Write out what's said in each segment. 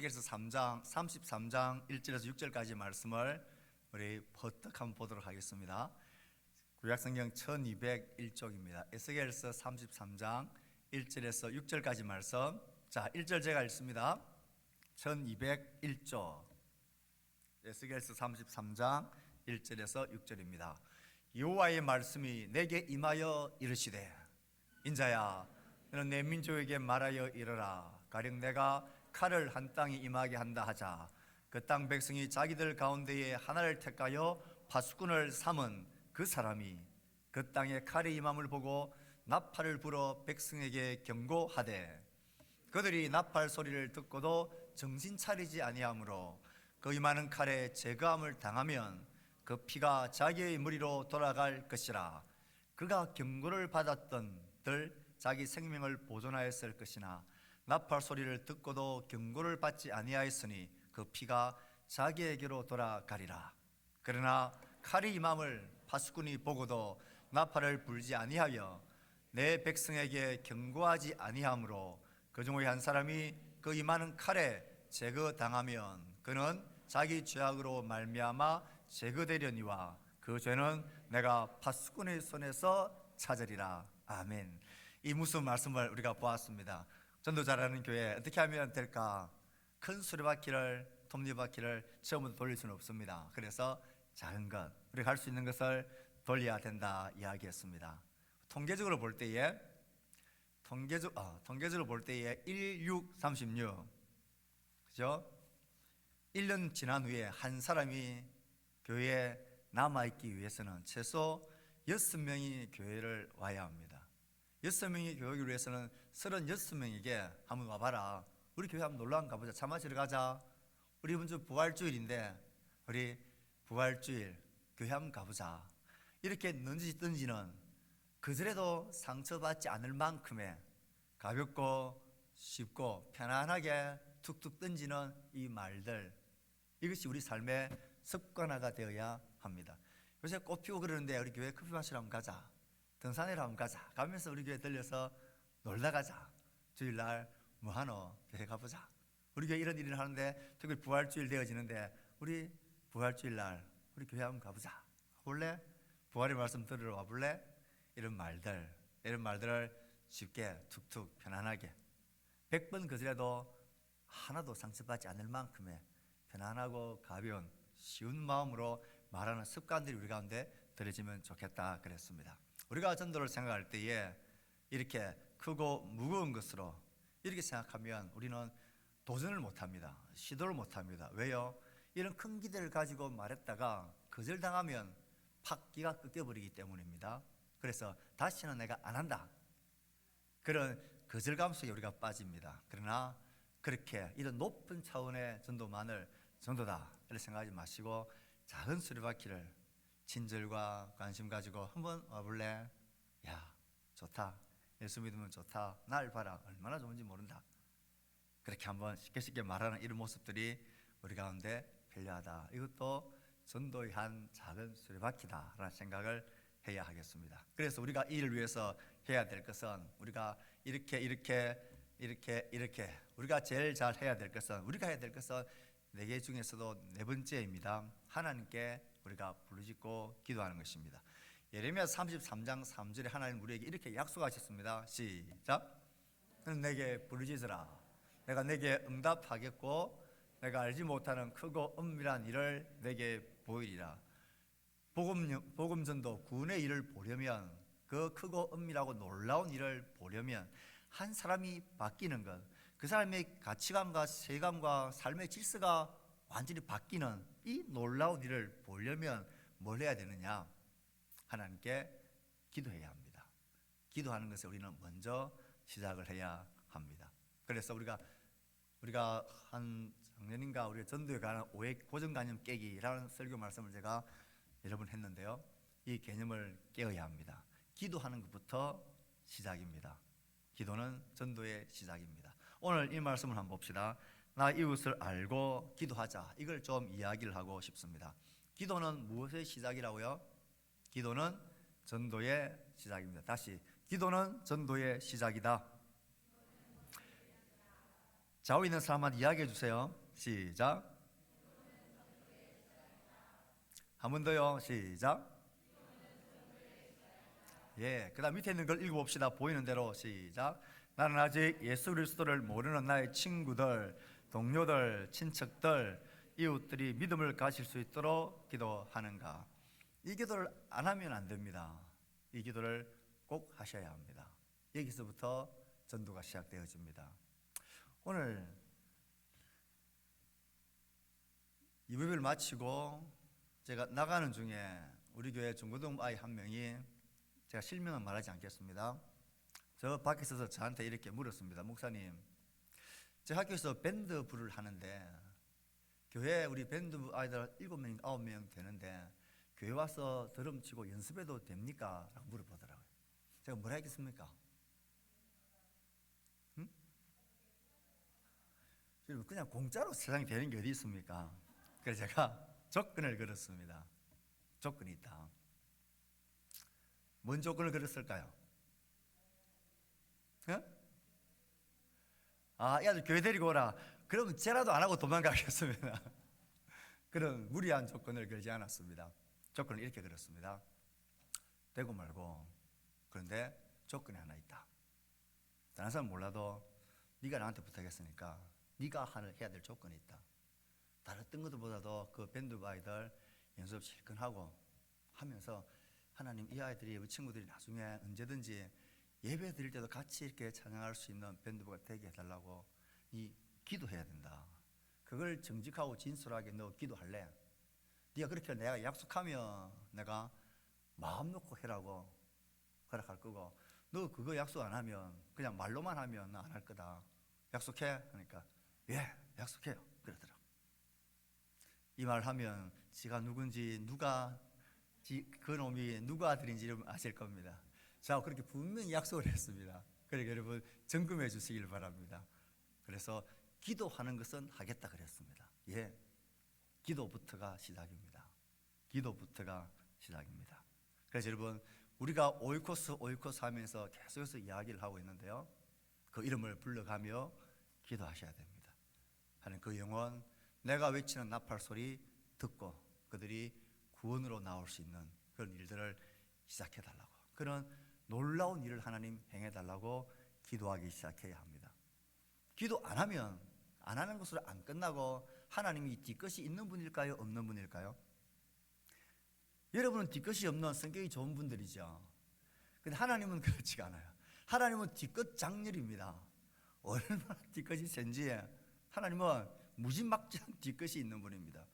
에스겔서 3장 33장 1절에서 6절까지 말씀을 우리 버뜩 한번 보도록 하겠습니다. 구약성경 1201쪽입니다. 에스겔서 33장 1절에서 6절까지 말씀. 자, 1절 제가 읽습니다. 1201쪽 에스겔서 33장 1절에서 6절입니다. 여호와의 말씀이 내게 임하여 이르시되, 인자야, 너는 내 민족에게 말하여 이르라. 가령 내가 칼을 한 땅에 임하게 한다 하자. 그 땅 백성이 자기들 가운데에 하나를 택하여 파수꾼을 삼은 그 사람이 그 땅에 칼이 임함을 보고 나팔을 불어 백성에게 경고하되, 그들이 나팔 소리를 듣고도 정신 차리지 아니하므로 그 임하는 칼에 제거함을 당하면 그 피가 자기의 머리로 돌아갈 것이라. 그가 경고를 받았던들 자기 생명을 보존하였을 것이나 나팔 소리를 듣고도 경고를 받지 아니하였으니 그 피가 자기에게로 돌아가리라. 그러나 칼이 임함을 파수꾼이 보고도 나팔을 불지 아니하여 내 백성에게 경고하지 아니하므로 그 중의 한 사람이 그 임하는 칼에 제거당하면 그는 자기 죄악으로 말미암아 제거되려니와 그 죄는 내가 파수꾼의 손에서 찾으리라. 아멘. 이 무슨 말씀을 우리가 보았습니다. 전도 잘하는 교회 어떻게 하면 될까? 큰 수레바퀴를, 톱니바퀴를 처음부터 돌릴 수는 없습니다. 그래서 작은 것, 우리가 할 수 있는 것을 돌려야 된다 이야기했습니다. 통계적으로 볼 때에 1, 6, 36, 그죠? 1년 지난 후에 한 사람이 교회에 남아있기 위해서는 최소 6명이 교회를 와야 합니다. 6명이 교회를 위해서는 36명에게 한번 와봐라. 우리 교회 한번 놀러 한번 가보자. 차 마시러 가자. 우리 이번 주 부활주일인데 우리 부활주일 교회 한번 가보자. 이렇게 던지는 그들에도 상처받지 않을 만큼의 가볍고 쉽고 편안하게 툭툭 던지는 이 말들, 이것이 우리 삶의 습관화가 되어야 합니다. 요새 꽃 피고 그러는데 우리 교회 커피 마시러 한번 가자. 등산회로 한번 가자. 가면서 우리 교회 들려서 놀다 가자. 주일날 뭐하노? 교회 가보자. 우리 교회 이런 일을 하는데 특히 부활주일 되어지는데 우리 부활주일날 우리 교회 한번 가보자. 원래 부활의 말씀 들으러 와볼래? 이런 말들을 쉽게 툭툭 편안하게 100번 거절해도 하나도 상처받지 않을 만큼의 편안하고 가벼운 쉬운 마음으로 말하는 습관들이 우리 가운데 들어지면 좋겠다 그랬습니다. 우리가 전도를 생각할 때에 이렇게 크고 무거운 것으로 이렇게 생각하면 우리는 도전을 못합니다. 시도를 못합니다. 왜요? 이런 큰 기대를 가지고 말했다가 거절당하면 팍 기가 꺾여버리기 때문입니다. 그래서 다시는 내가 안 한다, 그런 거절감 속에 우리가 빠집니다. 그러나 그렇게 이런 높은 차원의 전도만을 전도다 이렇게 생각하지 마시고 작은 수레바퀴를 친절과 관심 가지고 한번 와볼래? 야, 좋다. 예수 믿으면 좋다. 날 봐라. 얼마나 좋은지 모른다. 그렇게 한번 쉽게 말하는 이런 모습들이 우리 가운데 필요하다. 이것도 전도의 한 작은 수레바퀴다라는 생각을 해야 하겠습니다. 그래서 우리가 이 일을 위해서 해야 될 것은 우리가 이렇게 우리가 제일 잘 해야 될 것은, 우리가 해야 될 것은 4개 중에서도 4번째입니다. 하나님께 우리가 부르짖고 기도하는 것입니다. 예레미야 33장 3절에 하나님 우리에게 이렇게 약속하셨습니다. 시작. 너는 내게 부르짖으라. 내가 내게 응답하겠고 내가 알지 못하는 크고 엄밀한 일을 내게 보이리라. 복음전도 구원의 일을 보려면, 그 크고 엄밀하고 놀라운 일을 보려면 한 사람이 바뀌는 것, 그 사람의 가치관과 세감과 삶의 질서가 완전히 바뀌는 이 놀라운 일을 보려면 뭘 해야 되느냐? 하나님께 기도해야 합니다. 기도하는 것에 우리는 먼저 시작을 해야 합니다. 그래서 우리가 한 작년인가 우리가 전도에 관한 오해 고정관념 깨기라는 설교 말씀을 제가 여러 번 했는데요. 이 개념을 깨어야 합니다. 기도하는 것부터 시작입니다. 기도는 전도의 시작입니다. 오늘 이 말씀을 한번 봅시다. 나 이웃을 알고 기도하자. 이걸 좀 이야기를 하고 싶습니다. 기도는 무엇의 시작이라고요? 기도는 전도의 시작입니다. 다시, 기도는 전도의 시작이다. 좌우에 있는 사람한테 이야기해 주세요. 시작. 한 번 더요. 시작. 예, 그 다음 밑에 있는 걸 읽어봅시다. 보이는 대로 시작. 나는 아직 예수 그리스도를 모르는 나의 친구들, 동료들, 친척들, 이웃들이 믿음을 가질 수 있도록 기도하는가. 이 기도를 안 하면 안 됩니다. 이 기도를 꼭 하셔야 합니다. 여기서부터 전도가 시작되어집니다. 오늘 예배를 마치고 제가 나가는 중에 우리 교회 중고등 아이 한 명이, 제가 실명은 말하지 않겠습니다, 저 밖에 서서 저한테 이렇게 물었습니다. 목사님, 제 학교에서 밴드 부를 하는데 교회 우리 밴드 아이들 7명, 9명 되는데 교회 와서 드럼 치고 연습해도 됩니까? 라고 물어보더라고요. 제가 뭐라 했겠습니까? 응? 그냥 공짜로 세상에 되는 게 어디 있습니까? 그래서 제가 조건을 걸었습니다. 조건이 있다. 뭔 조건을 걸었을까요? 이 아들 교회 데리고 오라. 그러면 쟤라도 안 하고 도망가겠습니다. 그런 무리한 조건을 걸지 않았습니다. 조건을 이렇게 걸었습니다. 되고 말고, 그런데 조건이 하나 있다. 다른 사람 몰라도 네가 나한테 부탁했으니까 네가 해야 될 조건이 있다. 다른 것들보다도 그 밴드 아이들 연습 실컷 하고 하면서, 하나님, 이 아이들이, 우리 친구들이 나중에 언제든지 예배 드릴 때도 같이 이렇게 찬양할 수 있는 밴드부가 되게 해달라고 이 기도해야 된다. 그걸 정직하고 진솔하게 너 기도할래? 네가 그렇게 내가 약속하면 내가 마음 놓고 해라고 허락할 거고, 너 그거 약속 안 하면, 그냥 말로만 하면 나 안 할 거다. 약속해? 하니까 예, 약속해요. 그러더라고. 이 말 하면 지가 누군지, 그 놈이 누구 아들인지 아실 겁니다. 자, 그렇게 분명히 약속을 했습니다. 그러니까 여러분 점검해 주시길 바랍니다. 그래서 기도하는 것은 하겠다 그랬습니다. 예, 기도부터가 시작입니다. 기도부터가 시작입니다. 그래서 여러분, 우리가 오이코스 하면서 계속해서 이야기를 하고 있는데요, 그 이름을 불러가며 기도하셔야 됩니다. 하는 그 영혼, 내가 외치는 나팔 소리 듣고 그들이 구원으로 나올 수 있는 그런 일들을 시작해달라고, 그런 놀라운 일을 하나님 행해달라고 기도하기 시작해야 합니다. 기도 안 하면, 안 하는 것으로 안 끝나고 하나님이 뒤끝이 있는 분일까요? 없는 분일까요? 여러분은 뒤끝이 없는 성격이 좋은 분들이죠. 근데 하나님은 그렇지가 않아요. 하나님은 뒤끝 장렬입니다. 얼마나 뒤끝이 센지, 하나님은 무지막지한 뒤끝이 있는 분입니다.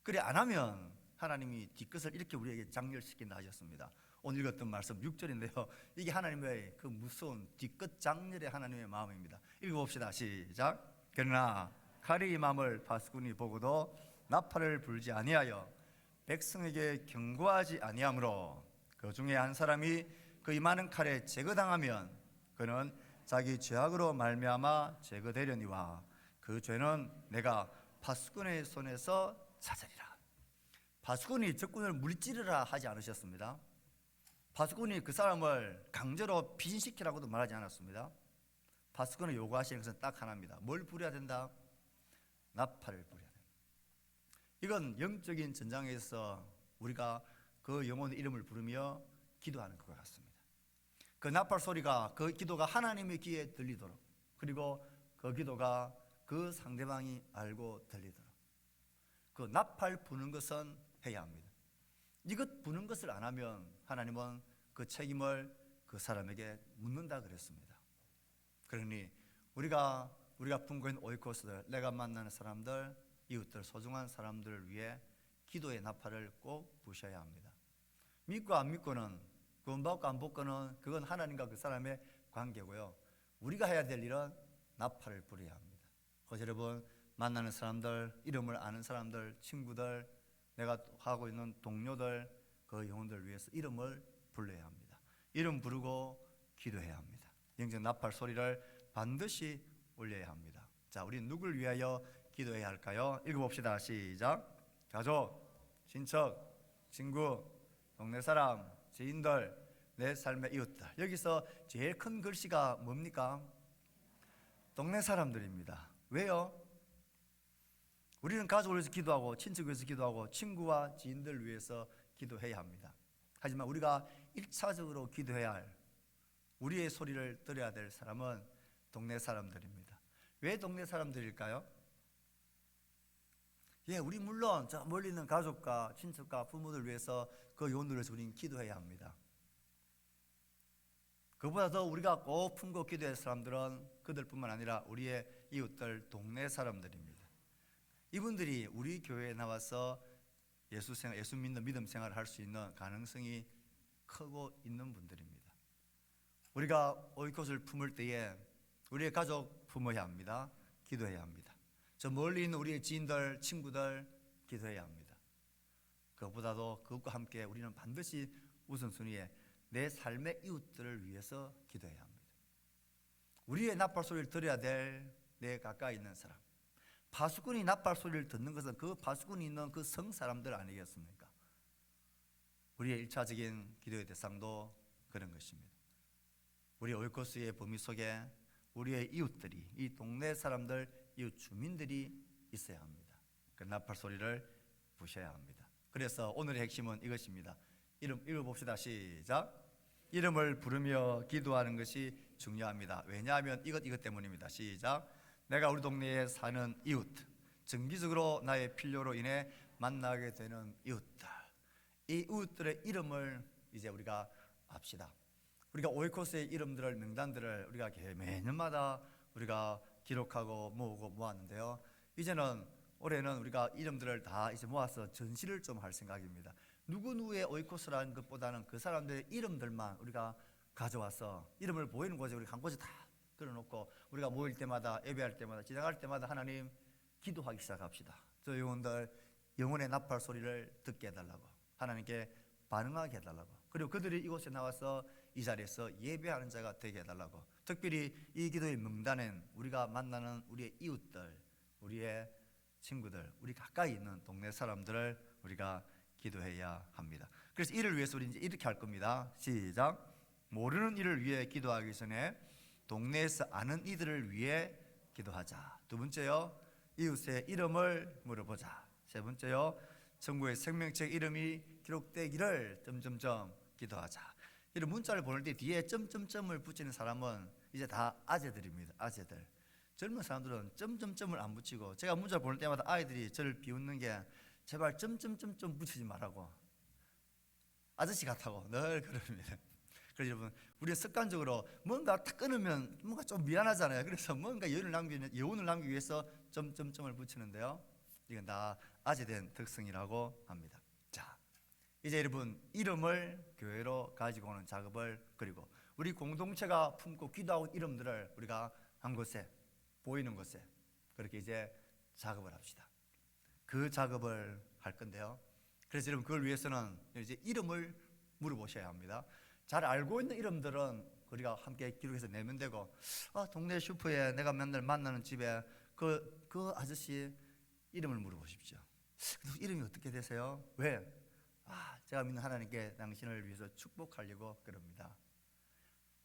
그래 안 하면 하나님이 뒤끝을 이렇게 우리에게 장렬시킨다 하셨습니다. 오늘 읽었던 말씀 6절인데요. 이게 하나님의 그 무서운 뒤끝 장렬의 하나님의 마음입니다. 읽어봅시다. 시작. 그러나 칼이 임함을 바스군이 보고도 나팔을 불지 아니하여 백성에게 경고하지 아니하므로, 그 중에 한 사람이 그 임하는 칼에 제거당하면 그는 자기 죄악으로 말미암아 제거되려니와 그 죄는 내가 바스군의 손에서 찾으리라. 바스군이 적군을 물찌르라 하지 않으셨습니다. 바스군이 그 사람을 강제로 피신시키라고도 말하지 않았습니다. 바스군이 요구하시는 것은 딱 하나입니다. 뭘 부려야 된다? 나팔을 부려야 된다. 이건 영적인 전장에서 우리가 그 영혼의 이름을 부르며 기도하는 것 같습니다. 그 나팔 소리가, 그 기도가 하나님의 귀에 들리도록, 그리고 그 기도가 그 상대방이 알고 들리도록, 그 나팔 부는 것은 해야 합니다. 이것 부는 것을 안 하면 하나님은 그 책임을 그 사람에게 묻는다 그랬습니다. 그러니 우리가 품고 있는 오이코스들, 내가 만나는 사람들, 이웃들, 소중한 사람들을 위해 기도의 나팔을 꼭 부셔야 합니다. 믿고 안 믿고는, 구원 받고 안 받고는 그건 하나님과 그 사람의 관계고요, 우리가 해야 될 일은 나팔을 부려야 합니다. 그래서 여러분, 만나는 사람들, 이름을 아는 사람들, 친구들, 내가 하고 있는 동료들, 그 영혼들을 위해서 이름을 불러야 합니다. 이름 부르고 기도해야 합니다. 영적 나팔 소리를 반드시 올려야 합니다. 자, 우리 누굴 위하여 기도해야 할까요? 읽어봅시다. 시작. 가족, 친척, 친구, 동네 사람, 지인들, 내 삶의 이웃들. 여기서 제일 큰 글씨가 뭡니까? 동네 사람들입니다. 왜요? 우리는 가족을 위해서 기도하고 친척을 위해서 기도하고 친구와 지인들을 위해서 기도해야 합니다. 하지만 우리가 1차적으로 기도해야 할, 우리의 소리를 들어야 될 사람은 동네 사람들입니다. 왜 동네 사람들일까요? 우리 물론 저 멀리 있는 가족과 친척과 부모들 위해서 그 요원들을 위해서 우리는 기도해야 합니다. 그보다 더 우리가 꼭 품고 기도할 사람들은 그들뿐만 아니라 우리의 이웃들, 동네 사람들입니다. 이분들이 우리 교회에 나와서 예수 믿는 믿음 생활을 할 수 있는 가능성이 크고 있는 분들입니다. 우리가 오이콧을 품을 때에 우리의 가족 품어야 합니다. 기도해야 합니다. 저 멀리 있는 우리의 지인들, 친구들 기도해야 합니다. 그것보다도 그것과 함께 우리는 반드시 우선순위에 내 삶의 이웃들을 위해서 기도해야 합니다. 우리의 나팔 소리를 들어야 될 내 가까이 있는 사람, 파수꾼이 나팔 소리를 듣는 것은 그 파수꾼이 있는 그 성 사람들 아니겠습니까? 우리의 1차적인 기도의 대상도 그런 것입니다. 우리 오이코스의 범위 속에 우리의 이웃들이, 이 동네 사람들, 이웃 주민들이 있어야 합니다. 그 나팔 소리를 부셔야 합니다. 그래서 오늘의 핵심은 이것입니다. 이름 읽어봅시다. 시작. 이름을 부르며 기도하는 것이 중요합니다. 왜냐하면 이것 때문입니다. 시작. 내가 우리 동네에 사는 이웃, 정기적으로 나의 필요로 인해 만나게 되는 이웃들, 이 이웃들의 이름을 이제 우리가 압시다. 우리가 오이코스의 이름들을, 명단들을 우리가 매년마다 우리가 기록하고 모았는데요. 이제는 올해는 우리가 이름들을 다 이제 모아서 전시를 좀 할 생각입니다. 누구누구의 오이코스라는 것보다는 그 사람들의 이름들만 우리가 가져와서 이름을 보이는 곳에 우리 한 곳에 다 끌어놓고 우리가 모일 때마다, 예배할 때마다, 지나갈 때마다 하나님 기도하기 시작합시다. 저 영혼들 영혼의 나팔 소리를 듣게 해달라고, 하나님께 반응하게 해달라고, 그리고 그들이 이곳에 나와서 이 자리에서 예배하는 자가 되게 해달라고. 특별히 이 기도의 명단엔 우리가 만나는 우리의 이웃들, 우리의 친구들, 우리 가까이 있는 동네 사람들을 우리가 기도해야 합니다. 그래서 이를 위해서 우리 이제 이렇게 할 겁니다. 시작. 모르는 이를 위해 기도하기 전에 동네에서 아는 이들을 위해 기도하자. 두 번째요, 이웃의 이름을 물어보자. 세 번째요, 천국의 생명책 이름이 기록되기를 기도하자. 이런 문자를 보낼 때 뒤에 점점점을 붙이는 사람은 이제 다 아재들입니다. 아재들. 젊은 사람들은 점점점을 안 붙이고, 제가 문자 보낼 때마다 아이들이 저를 비웃는 게 제발 점점점점 붙이지 말라고, 아저씨 같다고 늘 그럽니다. 그래서 여러분, 우리는 습관적으로 뭔가 탁 끊으면 뭔가 좀 미안하잖아요. 그래서 뭔가 여운을 남기기 위해서 점점점을 붙이는데요, 이건 다 아재된 특성이라고 합니다. 자, 이제 여러분, 이름을 교회로 가지고 오는 작업을, 그리고 우리 공동체가 품고 기도하고 이름들을 우리가 한 곳에, 보이는 곳에 그렇게 이제 작업을 합시다. 그 작업을 할 건데요. 그래서 여러분, 그걸 위해서는 이제 이름을 물어보셔야 합니다. 잘 알고 있는 이름들은 우리가 함께 기록해서 내면 되고, 동네 슈퍼에 내가 맨날 만나는 집에 그 아저씨 이름을 물어보십시오. 이름이 어떻게 되세요? 왜? 제가 믿는 하나님께 당신을 위해서 축복하려고 그럽니다.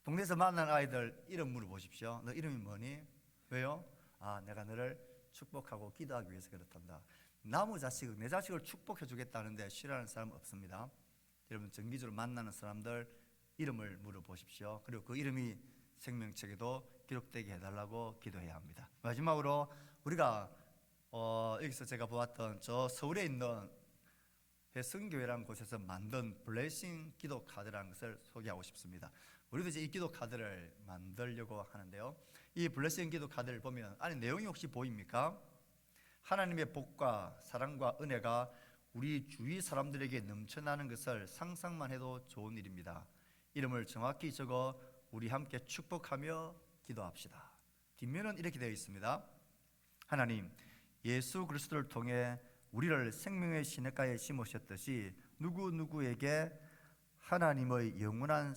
동네에서 만난 아이들 이름 물어보십시오. 너 이름이 뭐니? 왜요? 내가 너를 축복하고 기도하기 위해서 그렇단다. 내 자식을 축복해 주겠다는데 싫어하는 사람 없습니다. 여러분, 정기적으로 만나는 사람들 이름을 물어보십시오. 그리고 그 이름이 생명책에도 기록되게 해달라고 기도해야 합니다. 마지막으로 우리가 여기서 제가 보았던 저 서울에 있는 회성교회라는 곳에서 만든 블레싱 기도 카드라는 것을 소개하고 싶습니다. 우리도 이제 이 기도 카드를 만들려고 하는데요, 이 블레싱 기도 카드를 보면 안에 내용이 혹시 보입니까? 하나님의 복과 사랑과 은혜가 우리 주위 사람들에게 넘쳐나는 것을 상상만 해도 좋은 일입니다. 이름을 정확히 적어 우리 함께 축복하며 기도합시다. 뒷면은 이렇게 되어 있습니다. 하나님, 예수 그리스도를 통해 우리를 생명의 시냇가에 심으셨듯이 누구누구에게 하나님의 영원한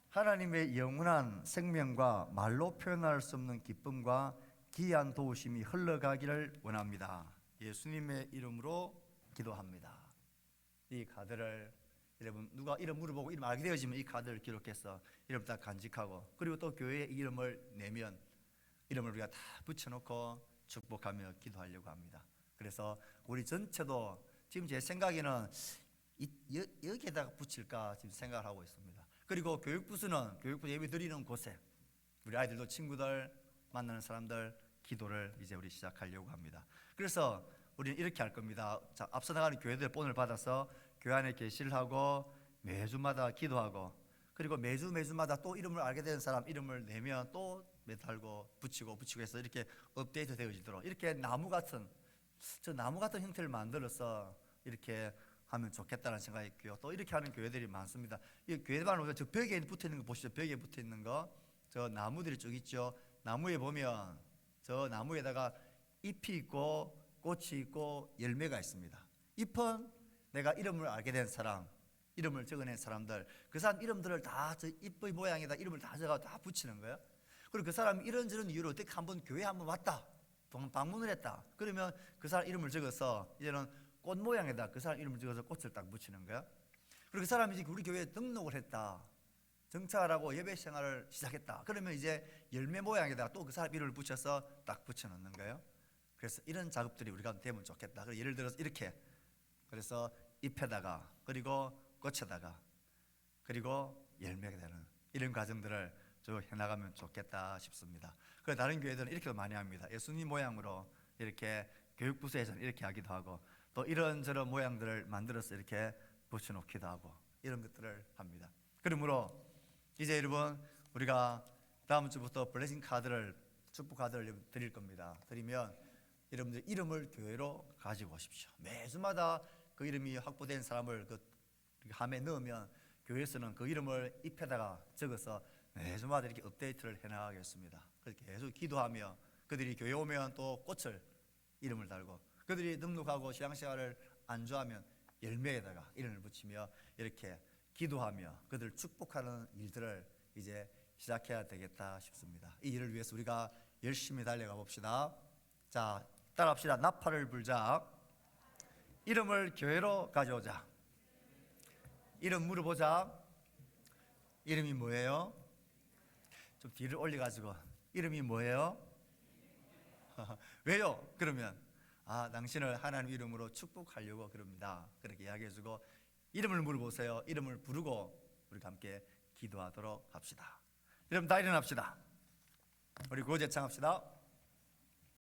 하나님의 영원한 생명과 말로 표현할 수 없는 기쁨과 귀한 도우심이 흘러가기를 원합니다. 예수님의 이름으로 기도합니다. 이 카드를 여러분 누가 이름 물어보고 이름 알게 되어지면 이 카드를 기록해서 이름 딱 간직하고, 그리고 또 교회에 이름을 내면 이름을 우리가 다 붙여놓고 축복하며 기도하려고 합니다. 그래서 우리 전체도 지금 제 생각에는 여기에다가 붙일까 지금 생각을 하고 있습니다. 그리고 교육부는 교육부 예배 드리는 곳에 우리 아이들도 친구들 만나는 사람들 기도를 이제 우리 시작하려고 합니다. 그래서 우리는 이렇게 할 겁니다. 자, 앞서 나가는 교회들 본을 받아서 교회 안에 계시를 하고 매주마다 기도하고, 그리고 매주마다 또 이름을 알게 되는 사람 이름을 내면 또 매달고 붙이고 해서 이렇게 업데이트 되어지도록 이렇게 나무 같은 형태를 만들어서 이렇게 하면 좋겠다는 생각이 있고요. 또 이렇게 하는 교회들이 많습니다. 이 교회만 오면 저 벽에 붙어 있는 거 보시죠. 벽에 붙어 있는 거, 저 나무들이 쭉 있죠. 나무에 보면 저 나무에다가 잎이 있고 꽃이 있고 열매가 있습니다. 잎은 내가 이름을 알게 된 사람, 이름을 적어낸 사람들, 그 사람 이름들을 다 저 잎의 모양에다 이름을 다 적어 다 붙이는 거예요. 그리고 그 사람이 이런저런 이유로 어떻게 한번 교회 한번 왔다, 방문을 했다, 그러면 그 사람 이름을 적어서 이제는 꽃 모양에다 그 사람 이름을 적어서 꽃을 딱 붙이는 거야. 그리고 그 사람이 이제 우리 교회에 등록을 했다, 정착을 하고 예배 생활을 시작했다, 그러면 이제 열매 모양에다가 또 그 사람 이름을 붙여서 딱 붙여놓는 거예요. 그래서 이런 작업들이 우리가 되면 좋겠다. 예를 들어서 이렇게, 그래서 잎에다가 그리고 꽃에다가 그리고 열매가 되는 이런 과정들을 좀 해나가면 좋겠다 싶습니다. 그 다른 교회들은 이렇게도 많이 합니다. 예수님 모양으로 이렇게 교육부서에서는 이렇게 하기도 하고, 또 이런저런 모양들을 만들어서 이렇게 붙여놓기도 하고 이런 것들을 합니다. 그러므로 이제 여러분 우리가 다음 주부터 블레싱 카드를, 축복 카드를 드릴 겁니다. 드리면 여러분들 이름을 교회로 가지고 오십시오. 매주마다 그 이름이 확보된 사람을 그 함에 넣으면 교회에서는 그 이름을 잎에다가 적어서 매주마다 이렇게 업데이트를 해나가겠습니다. 그렇게 계속 기도하며 그들이 교회 오면 또 꽃을 이름을 달고, 그들이 등록하고 신앙생활을 안주하면 열매에다가 이름을 붙이며 이렇게 기도하며 그들을 축복하는 일들을 이제 시작해야 되겠다 싶습니다. 이 일을 위해서 우리가 열심히 달려가 봅시다. 자, 따라합시다. 나팔을 불자. 이름을 교회로 가져오자. 이름 물어보자. 이름이 뭐예요? 좀 뒤를 올려가지고 이름이 뭐예요? 왜요? 그러면 당신을 하나님 이름으로 축복하려고 그럽니다. 그렇게 이야기해주고 이름을 물어보세요. 이름을 부르고 우리가 함께 기도하도록 합시다. 여러분 다 일어납시다. 우리 구호제창합시다.